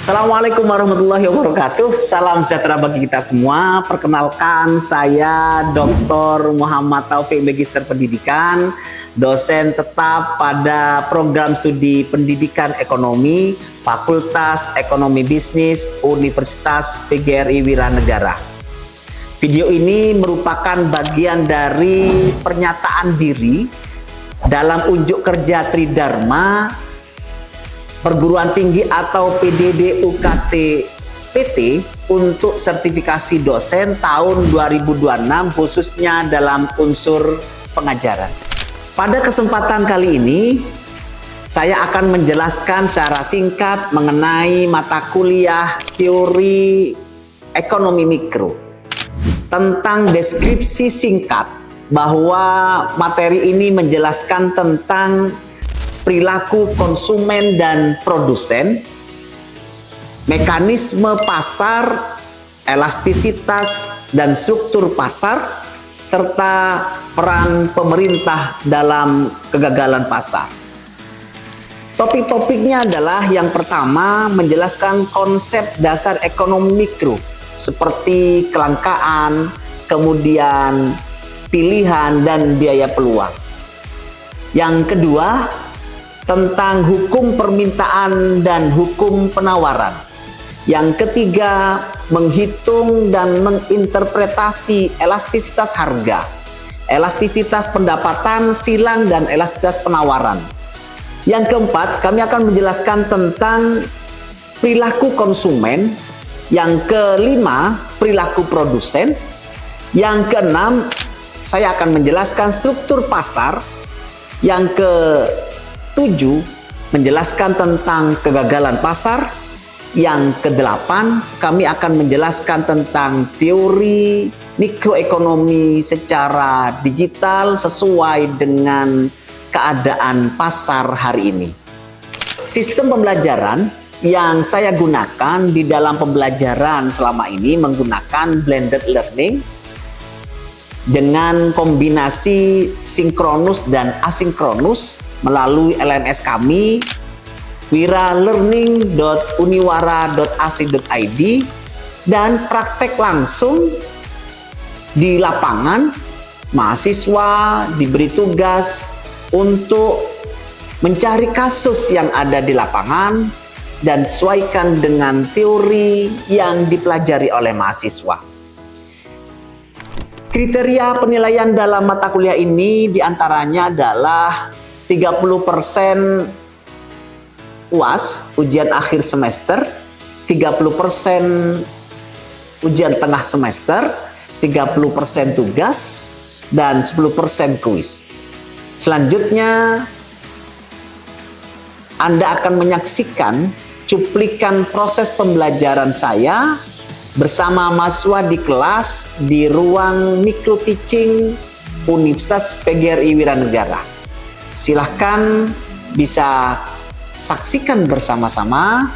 Assalamualaikum warahmatullahi wabarakatuh. Salam sejahtera bagi kita semua. Perkenalkan, saya Dr. Muhammad Taufik, Magister Pendidikan, dosen tetap pada program studi Pendidikan Ekonomi, Fakultas Ekonomi Bisnis, Universitas PGRI Wiranegara. Video ini merupakan bagian dari pernyataan diri dalam unjuk kerja Tridharma Perguruan Tinggi atau PDD UKT PT untuk sertifikasi dosen tahun 2026 khususnya dalam unsur pengajaran. Pada kesempatan kali ini saya akan menjelaskan secara singkat mengenai mata kuliah teori ekonomi mikro. Tentang deskripsi singkat bahwa materi ini menjelaskan tentang perilaku konsumen dan produsen, mekanisme pasar, elastisitas dan struktur pasar, serta peran pemerintah dalam kegagalan pasar. Topik-topiknya adalah yang pertama menjelaskan konsep dasar ekonomi mikro seperti kelangkaan, kemudian pilihan dan biaya peluang. Yang kedua, tentang hukum permintaan dan hukum penawaran. Yang ketiga, menghitung dan menginterpretasi elastisitas harga, elastisitas pendapatan, silang, dan elastisitas penawaran. Yang keempat, kami akan menjelaskan tentang perilaku konsumen. Yang kelima, perilaku produsen. Yang keenam, saya akan menjelaskan struktur pasar. Yang ke-7 menjelaskan tentang kegagalan pasar. Yang ke-8 kami akan menjelaskan tentang teori mikroekonomi secara digital sesuai dengan keadaan pasar hari ini. Sistem pembelajaran yang saya gunakan di dalam pembelajaran selama ini menggunakan blended learning dengan kombinasi sinkronus dan asinkronus melalui LMS kami wiralearning.uniwara.ac.id dan praktek langsung di lapangan. Mahasiswa diberi tugas untuk mencari kasus yang ada di lapangan dan sesuaikan dengan teori yang dipelajari oleh mahasiswa. Kriteria penilaian dalam mata kuliah ini diantaranya adalah 30% UAS, ujian akhir semester, 30% ujian tengah semester, 30% tugas, dan 10% kuis. Selanjutnya, Anda akan menyaksikan cuplikan proses pembelajaran saya bersama mahasiswa di kelas di ruang micro teaching Universitas PGRI Wiranegara. Silahkan bisa saksikan bersama-sama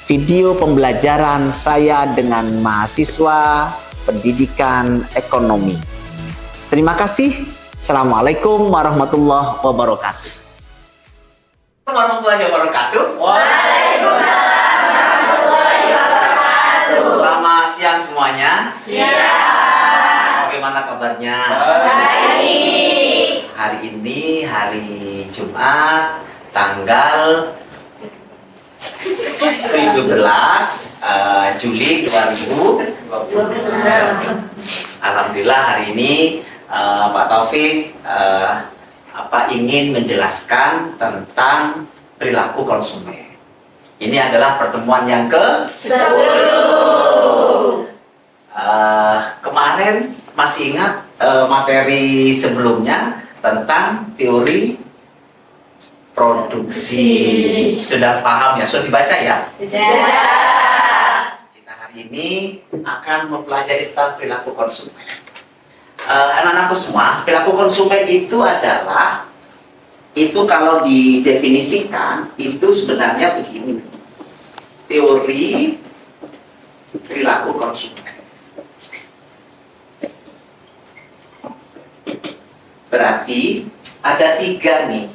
video pembelajaran saya dengan mahasiswa pendidikan ekonomi. Terima kasih. Assalamualaikum warahmatullahi wabarakatuh. Warahmatullahi wabarakatuh. Waalaikumsalam warahmatullahi wabarakatuh. Selamat siang semuanya. Siang. Bagaimana kabarnya? Baik. Hari ini hari Jumat tanggal 17 Juli 2020. Alhamdulillah hari ini Pak Taufik ingin menjelaskan tentang perilaku konsumen. Ini adalah pertemuan yang ke-10. Kemarin masih ingat materi sebelumnya tentang teori produksi. Sudah paham ya? Sudah dibaca ya? Sudah. Kita hari ini akan mempelajari tentang perilaku konsumen. Anak-anakku semua, perilaku konsumen itu adalah, itu kalau didefinisikan, itu sebenarnya begini. Teori perilaku konsumen. Berarti ada 3 nih.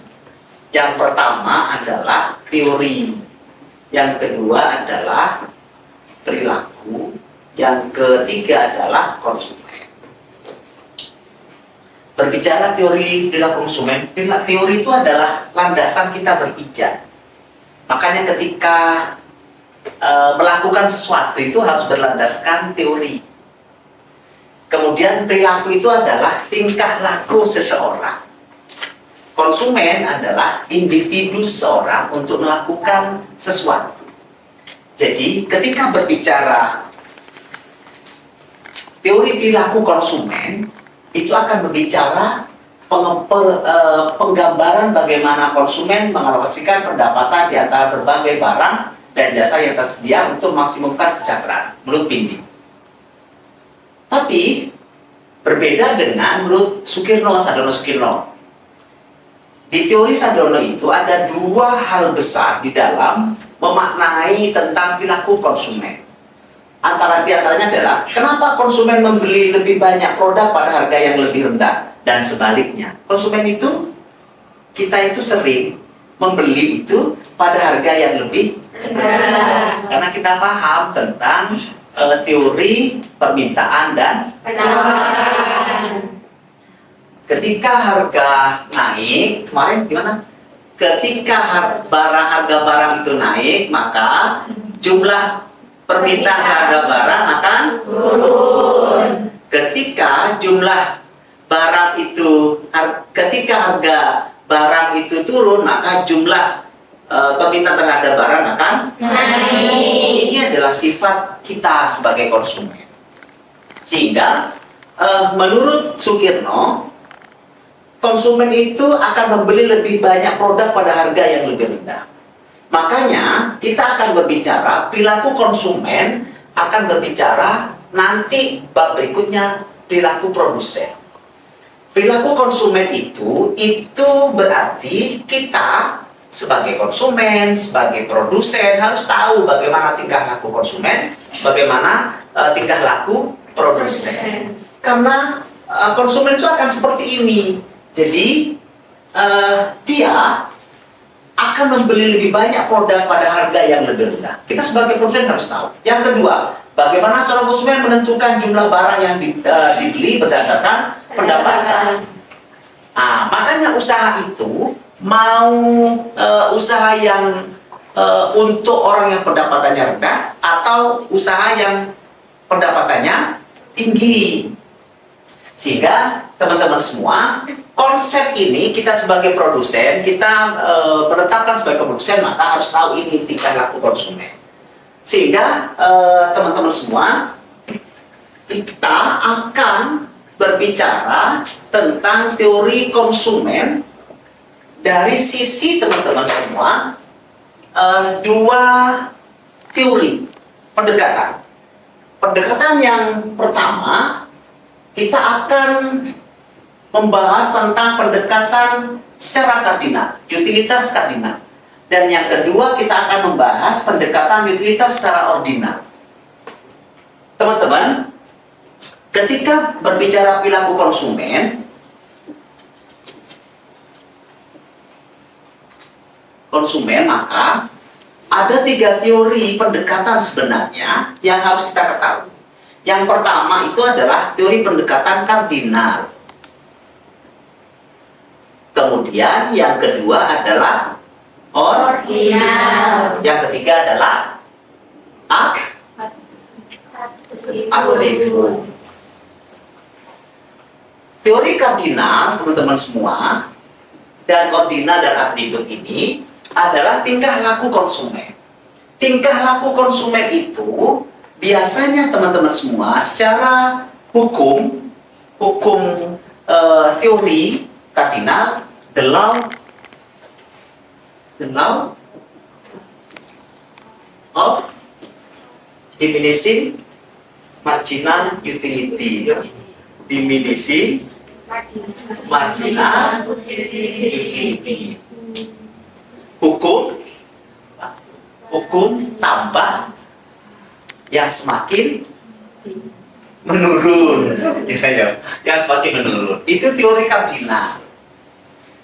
Yang pertama adalah teori yang kedua adalah perilaku, yang ketiga adalah konsumen. Berbicara teori perilaku konsumen, teori itu adalah landasan kita berpijak. Makanya ketika melakukan sesuatu itu harus berlandaskan teori. Kemudian perilaku itu adalah tingkah laku seseorang. Konsumen adalah individu seseorang untuk melakukan sesuatu. Jadi ketika berbicara teori perilaku konsumen, itu akan berbicara penggambaran bagaimana konsumen mengalokasikan pendapatan di antara berbagai barang dan jasa yang tersedia untuk maksimumkan kesejahteraan menurut Pindi. Tapi berbeda dengan menurut Sadono Sukirno. Di teori Sadono itu ada dua hal besar di dalam memaknai tentang perilaku konsumen. Di antaranya adalah kenapa konsumen membeli lebih banyak produk pada harga yang lebih rendah, dan sebaliknya. Konsumen itu, kita itu sering membeli itu pada harga yang lebih rendah. Karena kita paham tentang teori permintaan dan penawaran. Ketika harga naik, kemarin gimana? Ketika harga barang itu naik, maka jumlah permintaan terhadap barang akan turun. Ketika harga barang itu turun, maka jumlah permintaan terhadap barang akan naik. Ini adalah sifat kita sebagai konsumen. Sehingga menurut Sukirno, konsumen itu akan membeli lebih banyak produk pada harga yang lebih rendah. Makanya kita akan berbicara perilaku konsumen, akan berbicara nanti bab berikutnya perilaku produsen. Perilaku konsumen itu berarti kita sebagai konsumen, sebagai produsen harus tahu bagaimana tingkah laku konsumen, bagaimana tingkah laku produsen. Karena konsumen itu akan seperti ini. Jadi dia akan membeli lebih banyak produk pada harga yang lebih rendah. Kita sebagai produsen harus tahu. Yang kedua, bagaimana seorang konsumen menentukan jumlah barang yang dibeli berdasarkan pendapatan. Makanya usaha itu mau usaha yang untuk orang yang pendapatannya rendah atau usaha yang pendapatannya tinggi. Sehingga teman-teman semua, konsep ini kita sebagai produsen, kita menetapkan sebagai produsen, maka harus tahu ini tingkah laku konsumen. Sehingga teman-teman semua, kita akan berbicara tentang teori konsumen dari sisi teman-teman semua, dua teori pendekatan. Pendekatan yang pertama, kita akan membahas tentang pendekatan secara kardinal, utilitas kardinal. Dan yang kedua, kita akan membahas pendekatan utilitas secara ordinal. Teman-teman, ketika berbicara perilaku konsumen, maka ada tiga teori pendekatan sebenarnya yang harus kita ketahui. Yang pertama itu adalah teori pendekatan kardinal. Kemudian yang kedua adalah ordinal. Yang ketiga adalah atribut. Teori kardinal, teman-teman semua, dan ordinal dan atribut ini adalah tingkah laku konsumen. Tingkah laku konsumen itu biasanya teman-teman semua secara hukum teori kardinal, the law of diminishing marginal utility, diminishing marginal utility. Hukum tambah yang semakin menurun, yang semakin menurun. Itu teori kardinal.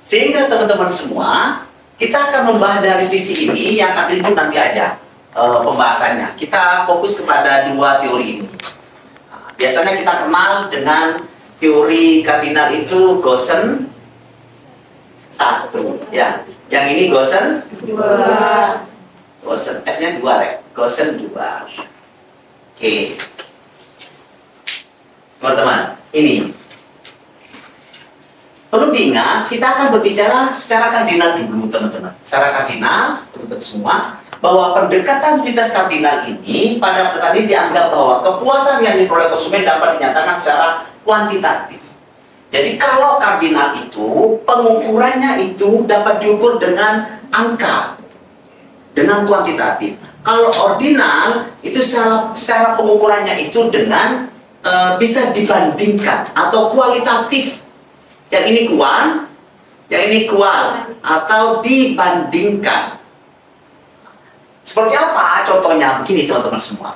Sehingga teman-teman semua, kita akan membahas dari sisi ini, yang atribut nanti aja. pembahasannya. Kita fokus kepada dua teori ini. Nah, biasanya kita kenal dengan teori kardinal itu Goosen 1, ya. Yang ini Goosen 2. Goosen S-nya 2, Rek. Goosen 2. Oke. Teman-teman, ini perlu diingat, kita akan berbicara secara kardinal dulu, teman-teman. Secara kardinal, teman-teman semua, bahwa pendekatan unitas kardinal ini pada perkara ini dianggap bahwa kepuasan yang diperoleh konsumen dapat dinyatakan secara kuantitatif. Jadi kalau kardinal itu, pengukurannya itu dapat diukur dengan angka, dengan kuantitatif. Kalau ordinal, itu secara pengukurannya itu dengan bisa dibandingkan atau kualitatif. Yang ini kuan, yang ini kual, atau dibandingkan. Seperti apa contohnya? Begini teman-teman semua.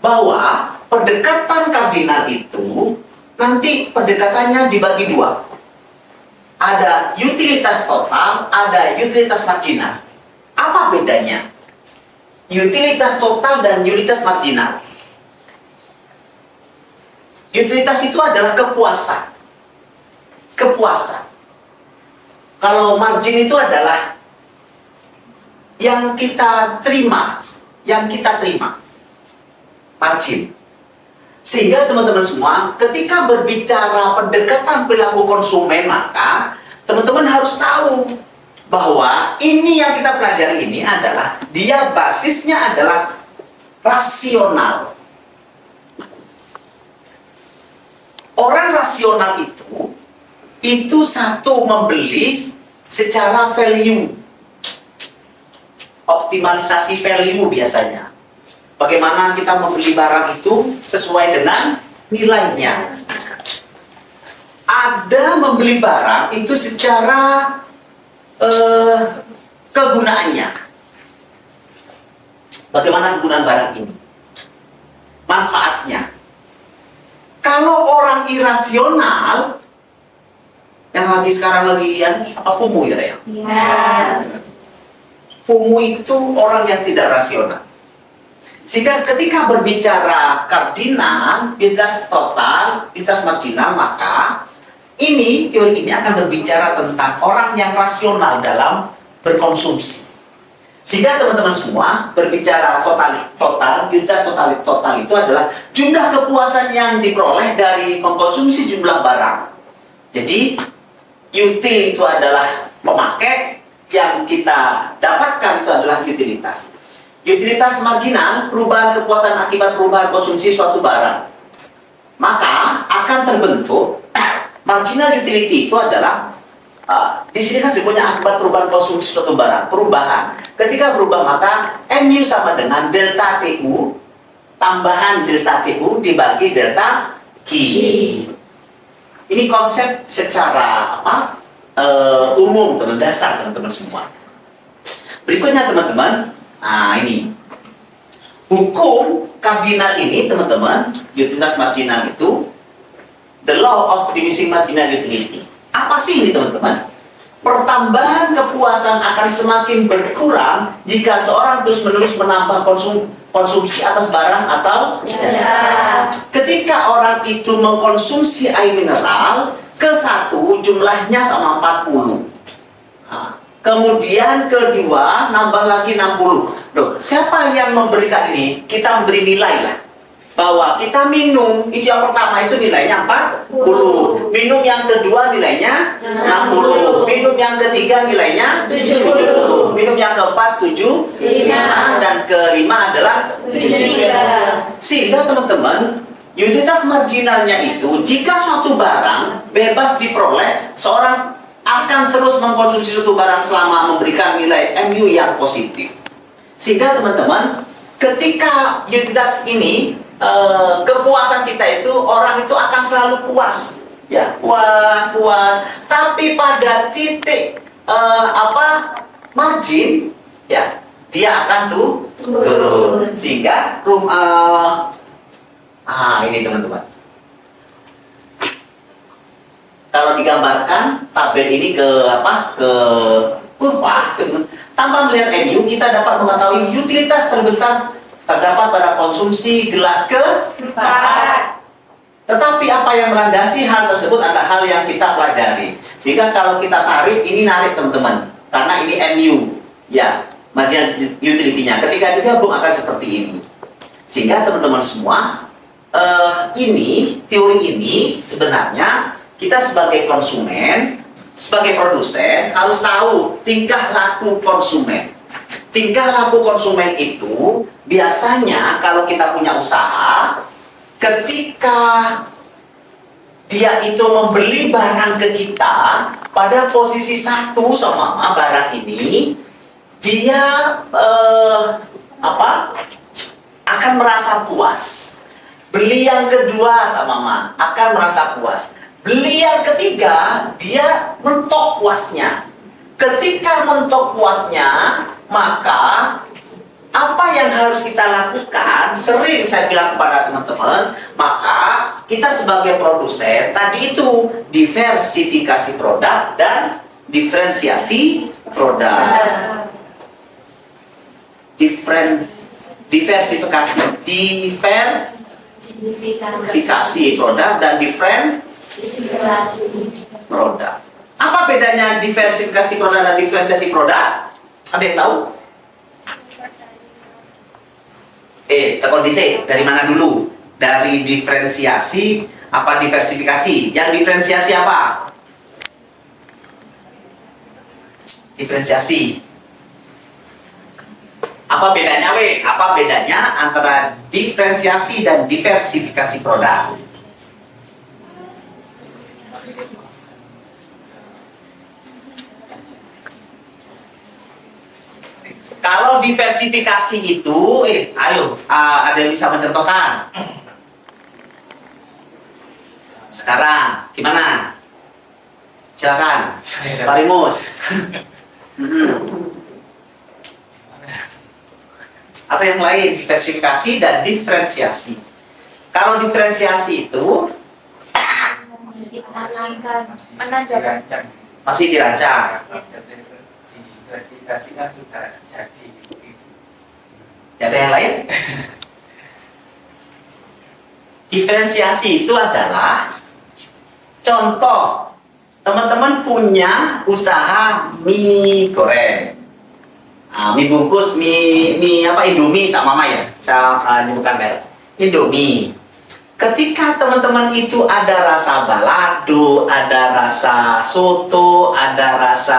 Bahwa pendekatan kardinal itu nanti pendekatannya dibagi dua. Ada utilitas total, ada utilitas marginal. Apa bedanya? Utilitas total dan utilitas marginal. Utilitas itu adalah kepuasan. Kepuasan. Kalau margin itu adalah yang kita terima, margin. Sehingga teman-teman semua, ketika berbicara pendekatan perilaku konsumen, maka teman-teman harus tahu bahwa ini yang kita pelajari ini adalah dia basisnya adalah rasional. Orang rasional itu satu membeli secara value, optimalisasi value biasanya. Bagaimana kita membeli barang itu sesuai dengan nilainya. Ada membeli barang itu secara kegunaannya. Bagaimana kegunaan barang ini? Manfaatnya. Kalau orang irasional, yang sekarang lagi apa FOMO ya? Ya. FOMO itu orang yang tidak rasional. Sehingga ketika berbicara kardinal, utilitas total, utilitas marginal, maka teori ini akan berbicara tentang orang yang rasional dalam berkonsumsi. Sehingga teman-teman semua berbicara total, utilitas total itu adalah jumlah kepuasan yang diperoleh dari mengkonsumsi jumlah barang. Jadi util itu adalah memakai, yang kita dapatkan itu adalah utilitas. Utilitas marginal, perubahan kepuasan akibat perubahan konsumsi suatu barang. Maka akan terbentuk marginal utility itu adalah di sini kan sebutnya akibat perubahan konsumsi suatu barang, perubahan. Ketika berubah maka MU sama dengan delta TU tambahan delta TU dibagi delta Q. Ini konsep secara umum, dasar teman-teman semua. Berikutnya teman-teman, ini hukum kardinal ini teman-teman, utilitas marginal itu the law of diminishing marginal utility. Apa sih ini teman-teman? Pertambahan kepuasan akan semakin berkurang jika seorang terus-menerus menambah konsumsi atas barang atau jasa. Ketika orang itu mengkonsumsi air mineral, ke-1 jumlahnya sama 40. Kemudian kedua nambah lagi 60. Loh, siapa yang memberikan ini? Kita memberi nilai lah. Bahwa kita minum, itu yang pertama itu nilainya 40. Minum yang kedua nilainya 60. Minum yang ketiga nilainya 70. Minum yang keempat 75. Dan kelima adalah 73. Sehingga teman-teman, utilitas marginalnya itu, jika suatu barang bebas diperoleh, seorang akan terus mengkonsumsi suatu barang selama memberikan nilai MU yang positif. Sehingga teman-teman, ketika utilitas ini, kepuasan kita itu, orang itu akan selalu puas, ya, puas. Tapi pada titik margin, ya, dia akan turun. Sehingga ini teman-teman. Kalau digambarkan tabel ini ke kurva, gitu. Tanpa melihat MU, kita dapat mengetahui utilitas terbesar terdapat pada konsumsi gelas keempat. Tetapi apa yang melandasi hal tersebut ada hal yang kita pelajari. Sehingga kalau kita tarik, ini narik teman-teman. Karena ini MU, ya, margin utility-nya. Ketika digabung akan seperti ini. Sehingga teman-teman semua, teori ini sebenarnya kita sebagai konsumen, sebagai produsen harus tahu tingkah laku konsumen. Tingkah laku konsumen itu biasanya kalau kita punya usaha, ketika dia itu membeli barang ke kita pada posisi satu sama barang ini, dia akan merasa puas. Beli yang kedua sama akan merasa puas. Beli yang ketiga, dia mentok puasnya. Ketika mentok puasnya, maka apa yang harus kita lakukan? Sering saya bilang kepada teman-teman, maka kita sebagai produsen tadi itu diversifikasi produk dan diferensiasi produk. Diversifikasi produk dan diferensiasi produk. Apa bedanya diversifikasi produk dan diferensiasi produk? Ada yang tahu? Terkondisi dari mana dulu? Dari diferensiasi apa diversifikasi? Yang diferensiasi apa? Diferensiasi. Apa bedanya wes? Apa bedanya antara diferensiasi dan diversifikasi produk? Kalau diversifikasi itu, ayo, ada yang bisa mencontohkan? Sekarang, gimana? Silakan, Pak Rimus. Atau yang lain, diversifikasi dan diferensiasi. Kalau diferensiasi itu masih dirancang. Diversifikasi kan sudah jadi. Ada yang lain? Diferensiasi itu adalah contoh, teman-teman punya usaha mie goreng, mie bungkus, mie Indomie sama mama ya, saya bukan merek Indomie. Ketika teman-teman itu ada rasa balado, ada rasa soto, ada rasa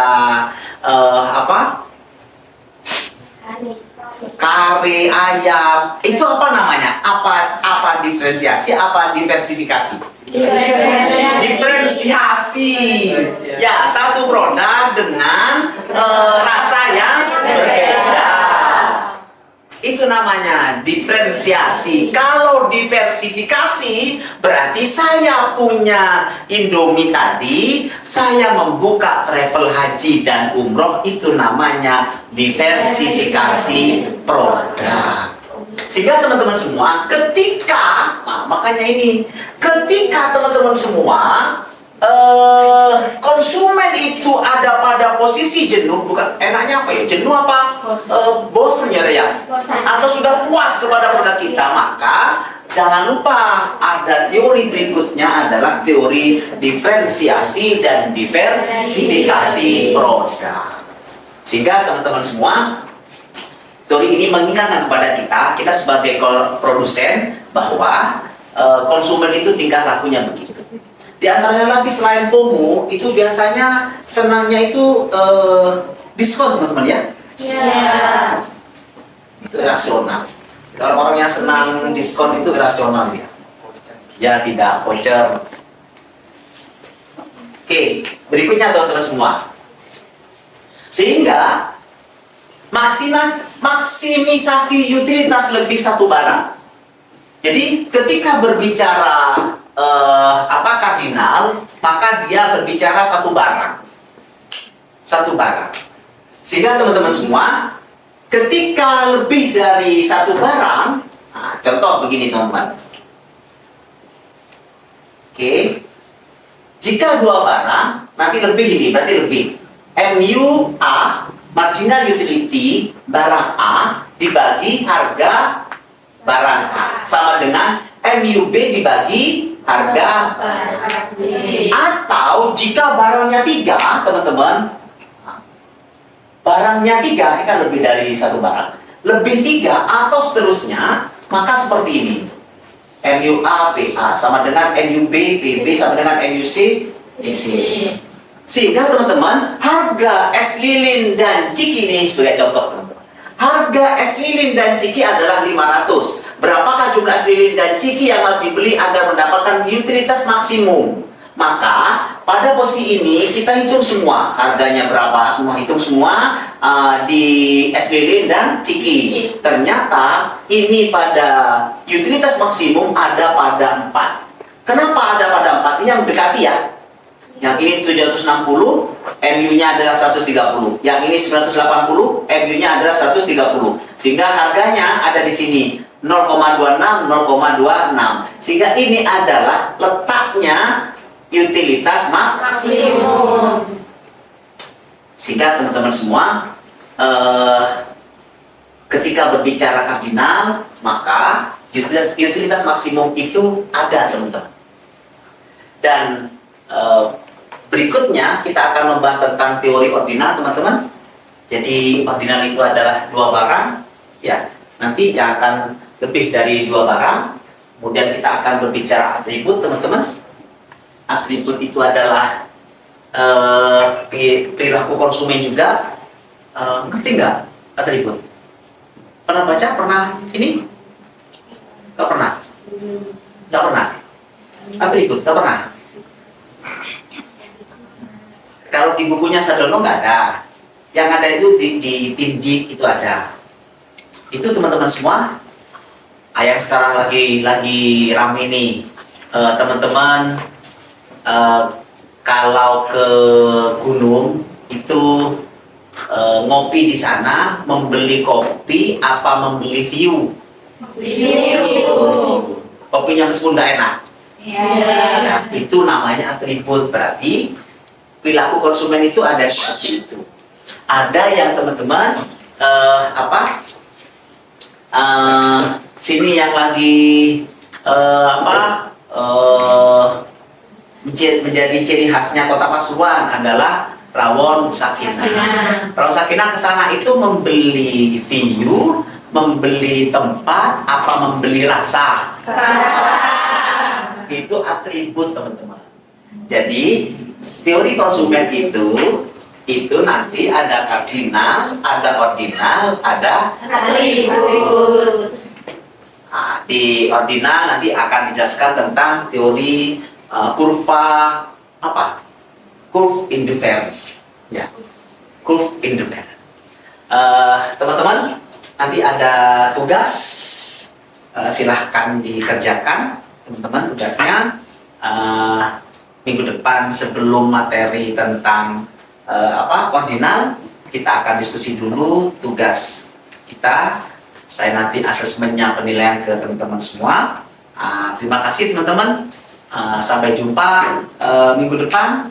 kare ayam, itu apa namanya? Apa diferensiasi? Apa diversifikasi? Diferensiasi. Ya, satu produk dengan rasa yang berbeda. Itu namanya diferensiasi. Kalau diversifikasi berarti saya punya Indomie tadi, saya membuka travel haji dan umroh, itu namanya diversifikasi produk. Sehingga teman-teman semua ketika, makanya ini, ketika teman-teman semua konsumen itu ada pada posisi jenuh, bukan enaknya apa ya, jenuh apa bosan ya, atau sudah puas kepada produk kita, maka jangan lupa ada teori berikutnya adalah teori diferensiasi dan diversifikasi produk. Sehingga teman-teman semua, teori ini mengingatkan kepada kita sebagai produsen bahwa konsumen itu tingkah lakunya begitu. Di antaranya lagi selain FOMO, itu biasanya senangnya itu diskon teman-teman ya. Iya. Itu rasional. Kalau orang yang senang diskon itu rasional ya. Ya tidak voucher. Oke, berikutnya teman-teman semua. Sehingga maksimisasi utilitas lebih satu barang. Jadi ketika berbicara kardinal, maka dia berbicara satu barang. Sehingga teman-teman semua, ketika lebih dari satu barang, contoh begini teman-teman. Oke. Jika dua barang, nanti lebih ini, berarti lebih. MUA, marginal utility barang A dibagi harga barang A, sama dengan MUB dibagi harga. Atau jika barangnya 3, teman-teman, barangnya 3, ini kan lebih dari satu barang, lebih 3 atau seterusnya, maka seperti ini. MUA PA sama dengan MUB PB sama dengan MUC PC. Sehingga teman-teman, harga es lilin dan ciki ini sebagai contoh, teman-teman. Harga es lilin dan ciki adalah 500. Berapakah jumlah es lilin dan ciki yang harus dibeli agar mendapatkan utilitas maksimum? Maka pada posisi ini kita hitung semua harganya berapa, semua hitung semua di es lilin dan ciki. Ternyata ini pada utilitas maksimum ada pada 4. Kenapa ada pada 4? Ini yang mendekati ya. Yang ini 760, MU-nya adalah 130. Yang ini 980, MU-nya adalah 130. Sehingga harganya ada di sini 0,26, 0,26. Sehingga ini adalah letaknya utilitas maksimum. Sehingga teman-teman semua, ketika berbicara kardinal, maka utilitas maksimum itu ada, teman-teman. Dan berikutnya kita akan membahas tentang teori ordinal, teman-teman. Jadi ordinal itu adalah 2 barang, ya. Nanti yang akan lebih dari 2 barang. Kemudian kita akan berbicara atribut, teman-teman. Atribut itu adalah perilaku konsumen juga. Ngerti nggak atribut? Pernah baca? Pernah ini? Nggak pernah? Nggak pernah? Atribut? Nggak pernah? Kalau di bukunya Sadono nggak ada. Yang ada itu di Pindik itu ada. Itu teman-teman semua. Yang sekarang lagi rame nih, teman-teman. Kalau ke gunung itu ngopi di sana, membeli kopi apa membeli view? View. Kopinya meskipun nggak enak. Ya. Nah, itu namanya atribut. Berarti perilaku konsumen itu ada seperti itu. Ada yang teman-teman sini yang lagi menjadi ciri khasnya Kota Pasuruan adalah rawon sakinah. Rawon sakinah kesana itu membeli view, membeli tempat, apa membeli rasa? Itu atribut, teman-teman. Jadi teori konsumen itu nanti ada kardinal, ada ordinal, ada Atribut. Nah, di ordinal nanti akan dijelaskan tentang teori kurva apa? Curve indifference. Ya, curve indifference. Teman-teman, nanti ada tugas, silahkan dikerjakan, teman-teman. Tugasnya minggu depan sebelum materi tentang ordinal, kita akan diskusi dulu tugas kita. Saya nanti asesmennya, penilaian ke teman-teman semua. Terima kasih teman-teman. Sampai jumpa minggu depan.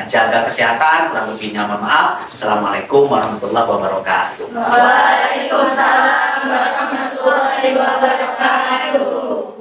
Jaga kesehatan, kurang lebihnya mohon maaf. Assalamualaikum warahmatullahi wabarakatuh. Waalaikumsalam warahmatullahi wabarakatuh.